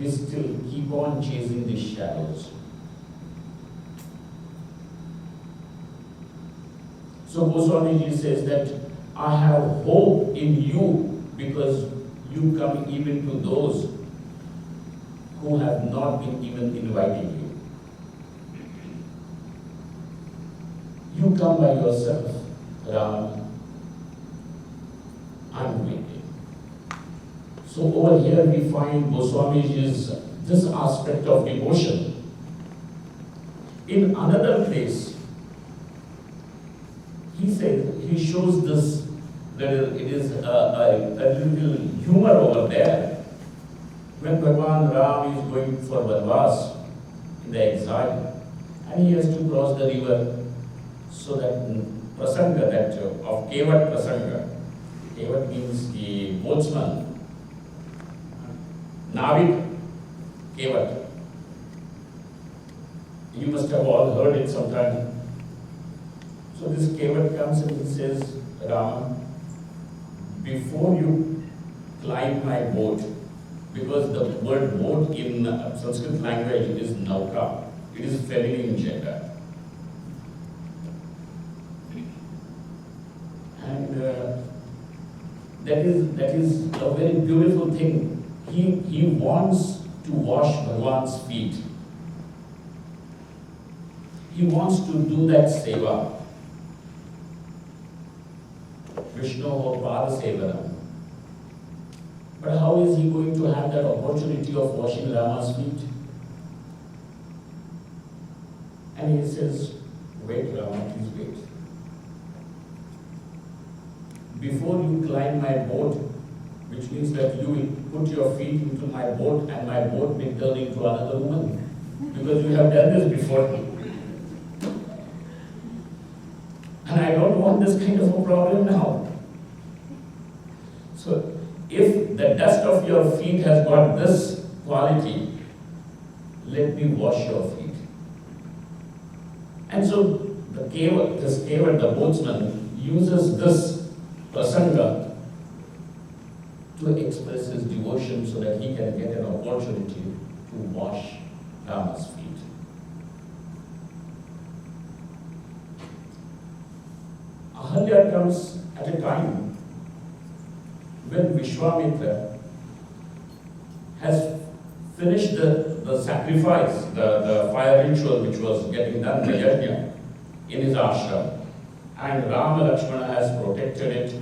we still keep on chasing the shadows. So Goswamiji says that I have hope in you because you come even to those who have not been even inviting you. You come by yourself, Rama. I'm waiting. So over here we find Goswamiji's this aspect of devotion. In another place, he shows this, that it is a little humor over there. When Bhagavan Ram is going for Vanvas in the exile, and he has to cross the river, so that prasanga, that of Kevat prasanga, Kevat means the boatsman, Navik Kevat. You must have all heard it sometime. So this Kevat comes and he says, Rama, before you climb my boat, because the word boat in Sanskrit language is nauka, it is feminine gender. And that is a very beautiful thing. He wants to wash Bhagavan's feet. He wants to do that seva. Vishnu or Pada Sevanam. But how is he going to have that opportunity of washing Rama's feet? And he says, wait Rama, please wait. Before you climb my boat, which means that you will put your feet into my boat and my boat may turn into another woman. Because you have done this before. And I don't want this kind of a problem now. So, if the dust of your feet has got this quality, let me wash your feet. And so, this Kevat, the boatsman, uses this prasanga to express his devotion so that he can get an opportunity to wash Rama's feet. Ahalya comes at a time when Vishwamitra has finished the sacrifice, the fire ritual which was getting done, the yajna, in his ashram, and Rama Lakshmana has protected it.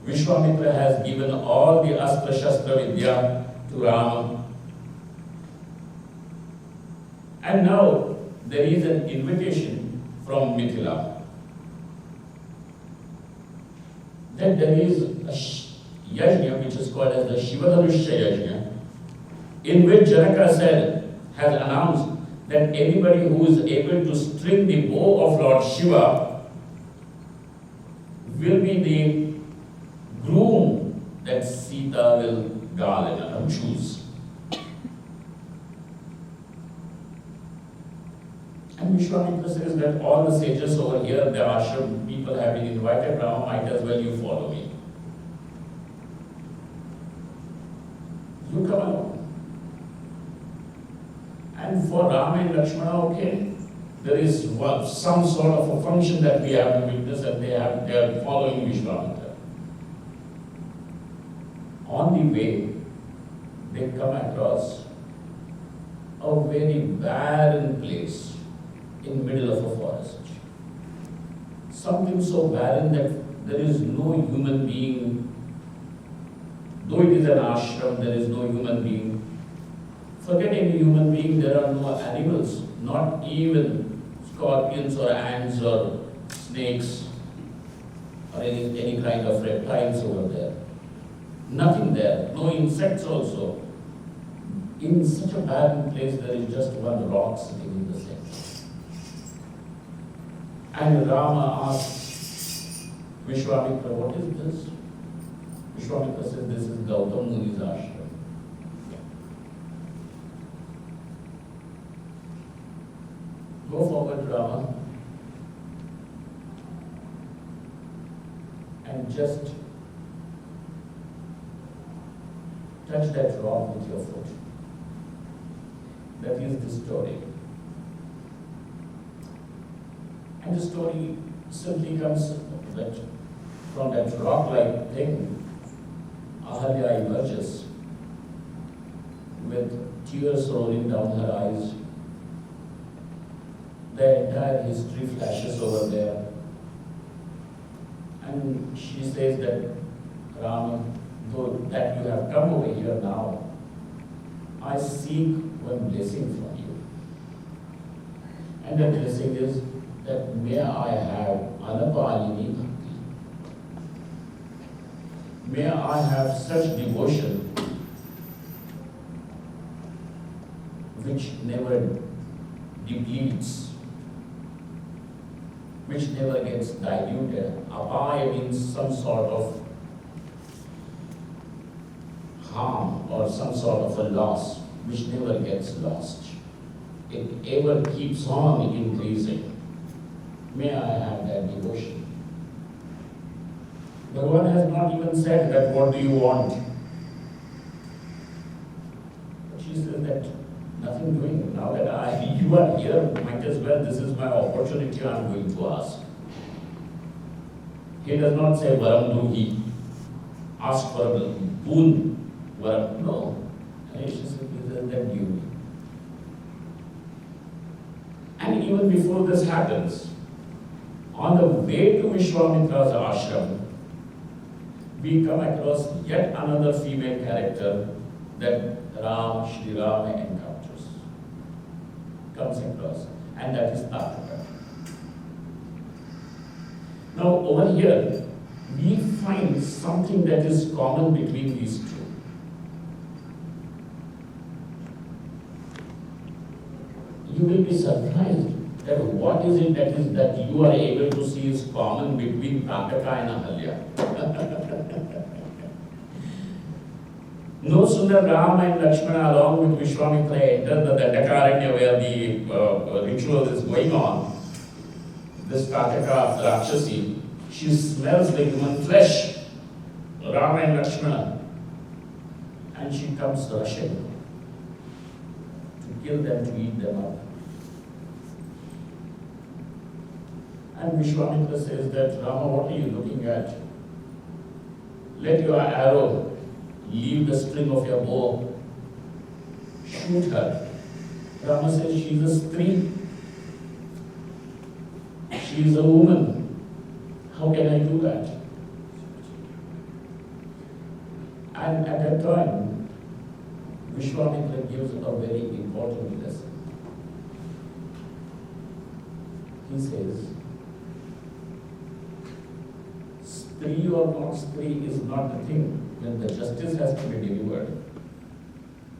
Vishwamitra has given all the Astra Shastra Vidya to Rama. And now there is an invitation from Mithila that there is a yajna which is called as the Shivadhanushya Yajna, in which Janaka has announced that anybody who is able to string the bow of Lord Shiva will be the groom that Sita will choose. And Vishwamitra says that all the sages over here, the ashram people have been invited, Rama, might as well you follow me. You come along. And for Rama and Lakshmana, okay, there is some sort of a function that we have to witness, and they are following Vishwamitra. On the way, they come across a very barren place in middle of a forest. Something so barren that there is no human being. Though it is an ashram, there is no human being. Forget any human being, there are no animals, not even scorpions or ants or snakes or any kind of reptiles over there. Nothing there, no insects also. In such a barren place, there is just one rock sitting in the center. And Rama asks Vishwamitra, what is this? Vishwamitra says, this is Gautam Muni's ashram. Go forward, Rama, and just touch that rock with your foot. That is the story. And the story simply comes that from that rock-like thing, Ahalya emerges with tears rolling down her eyes. The entire history flashes over there. And she says that, Rama, though that you have come over here now, I seek one blessing from you. And the blessing is that may I have Anapalini Bhakti. May I have such devotion which never depletes, which never gets diluted. Apaya means some sort of harm or some sort of a loss, which never gets lost. It ever keeps on increasing. May I have that devotion. Bhagavan has not even said that what do you want. But she says that nothing doing. Now that you are here, might as well, this is my opportunity, I am going to ask. He does not say varam duhi, ask for a boon, varam, no. And she says that duty. And even before this happens, on the way to Vishwamitra's ashram, we come across yet another female character that Sri Rama encounters, comes across, and that is Tataka. Now over here, we find something that is common between these two. You will be surprised that what is it that you are able to see is common between Tataka and Ahalya. No sooner Rama and Lakshmana along with Vishwamitra enter the Dandakaranya where the ritual is going on, this Tataka Rakshasi, she smells like human flesh, Rama and Lakshmana, and she comes rushing to kill them, to eat them up. And Vishwamitra says that, Rama, what are you looking at? Let your arrow leave the string of your bow. Shoot her. Rama says, she is a stree. She is a woman. How can I do that? And at that time, Vishwamitra gives a very important lesson. He says, stree or not stree is not the thing. When the justice has to be delivered,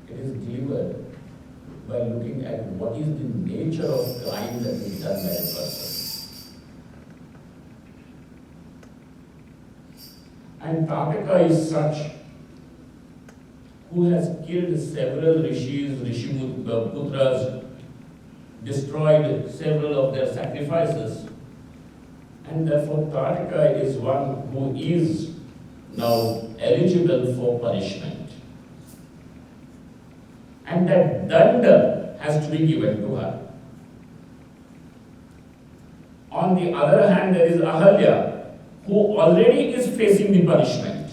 it is delivered by looking at what is the nature of crime that is done by a person. And Tataka is such who has killed several rishis, Rishiputras, destroyed several of their sacrifices. And therefore Tataka is one who is now eligible for punishment. And that danda has to be given to her. On the other hand, there is Ahalya, who already is facing the punishment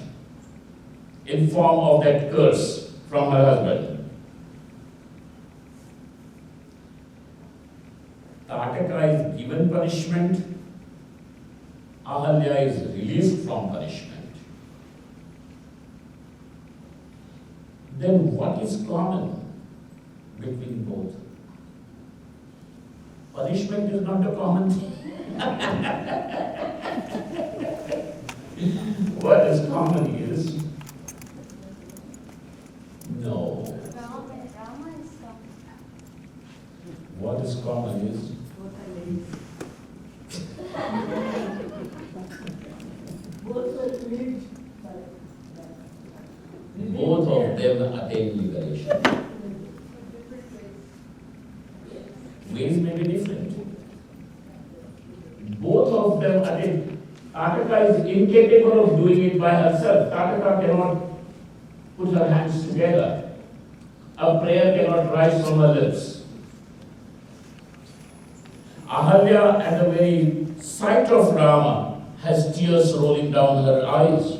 in form of that curse from her husband. Tataka is given punishment, Ahalya is released from punishment. Then what is common between both? Punishment is not a common thing. What is common is no. What is common is both of them attain liberation. Ways may be different. Both of them attain. Tataka is incapable of doing it by herself. Tataka cannot put her hands together. A prayer cannot rise from her lips. Ahalya, at the very sight of Rama, has tears rolling down her eyes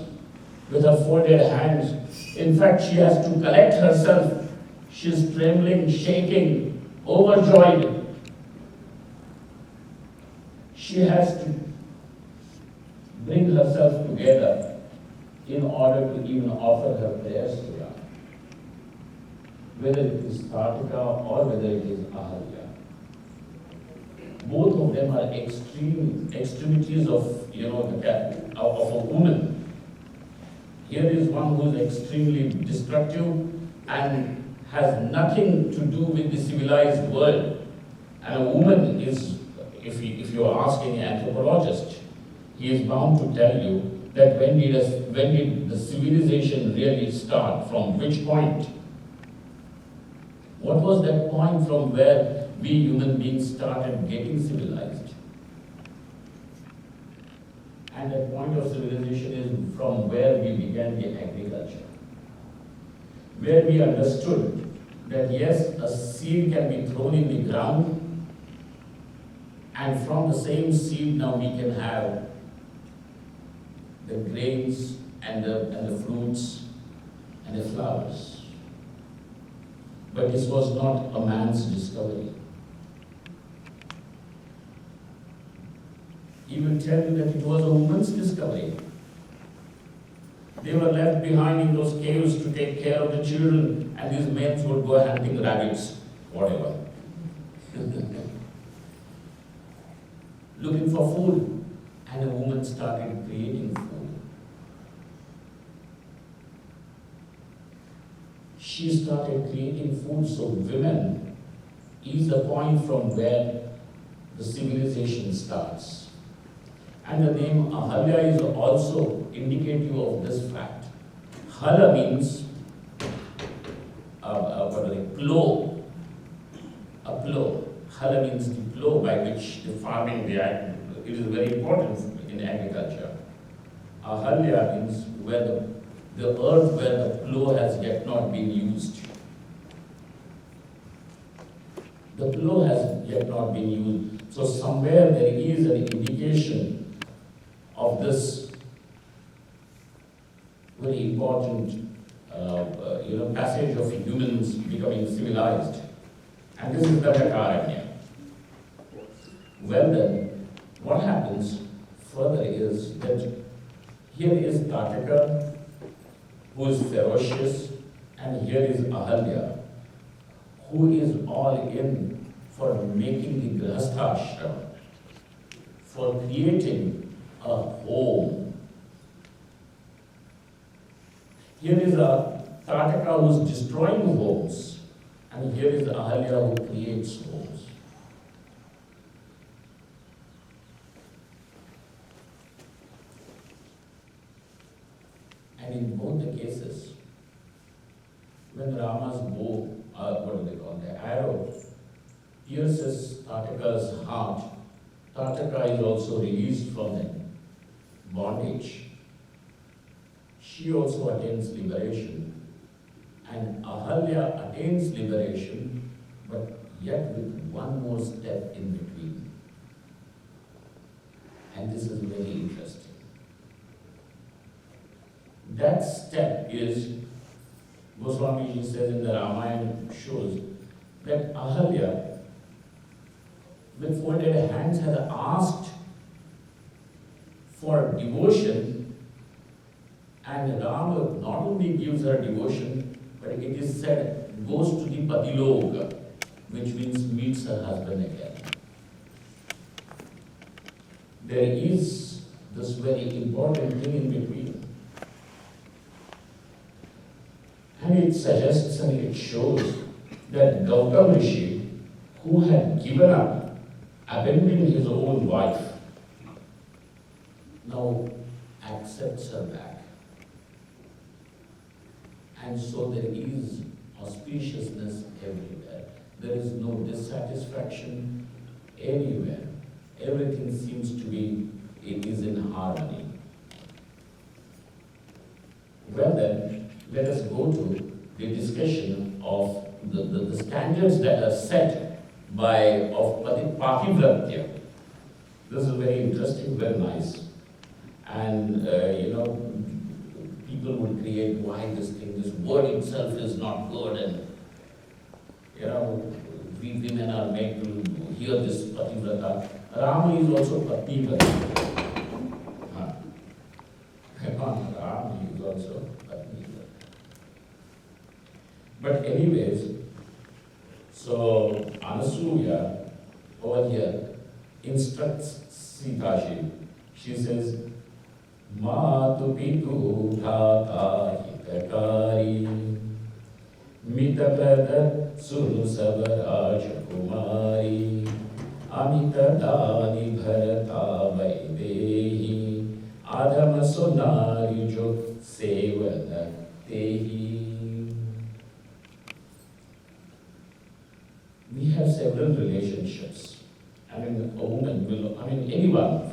with her folded hands. In fact, she has to collect herself. She is trembling, shaking, overjoyed. She has to bring herself together in order to even offer her prayers to Rama. Whether it is Kartika or whether it is Ahalya. Both of them are extremities of of a woman. Here is one who is extremely destructive and has nothing to do with the civilized world. And a woman is, if you ask any anthropologist, he is bound to tell you that when did the civilization really start? From which point? What was that point from where we human beings started getting civilized? And that point of civilization is from where we began the agriculture. Where we understood that yes, a seed can be thrown in the ground, and from the same seed now we can have the grains and the fruits and the flowers. But this was not a man's discovery. He will tell you that it was a woman's discovery. They were left behind in those caves to take care of the children, and these men would go hunting rabbits, whatever. Looking for food, and a woman started creating food. She started creating food, so women is the point from where the civilization starts. And the name Ahalya is also indicative of this fact. Hala means plow. A plow. Hala means the plow by which the farming, it is very important in agriculture. Ahalya means where the earth where the plow has yet not been used. The plow has yet not been used. So somewhere there is an indication of this very important passage of humans becoming civilized. And this is the Dakaranya. Well then, what happens further is that here is Kartika, who is ferocious, and here is Ahalya, who is all in for making the Grihasthashram, for creating a home. Here is a Kartika who is destroying homes, and here is Ahalya who creates homes. And in both the cases, when Rama's bow, the arrow, pierces Kartika's heart, Kartika is also released from that bondage. She also attains liberation. And Ahalya attains liberation, but yet with one more step in between. And this is very interesting. That step is, Goswamiji says in the Ramayana, shows that Ahalya, with folded hands, has asked for devotion, and Rama not only gives her devotion, but it is said, goes to the Patiloka, which means meets her husband again. There is this very important thing in between. And it suggests and it shows that Gautam Rishi, who had given up, abandoning his own wife, now accepts her back. And so there is auspiciousness everywhere. There is no dissatisfaction anywhere. Everything seems to be, it is in harmony. Well then, let us go to the discussion of the standards that are set by of Pakivratya. This is very interesting, very nice. And people would create why this word itself is not good, and we women are made to hear this Pativrata. Rama is also Pativrata. Rama is also Pativrata. But anyways, so Anasuya over here instructs Sitaji. She says, Matu pitu dhata hitakari mitapradat surusavaraja kumari amita dani bharata vaidehi adama sonari jo sevana tehi. We have several relationships. I mean, a woman will, anyone,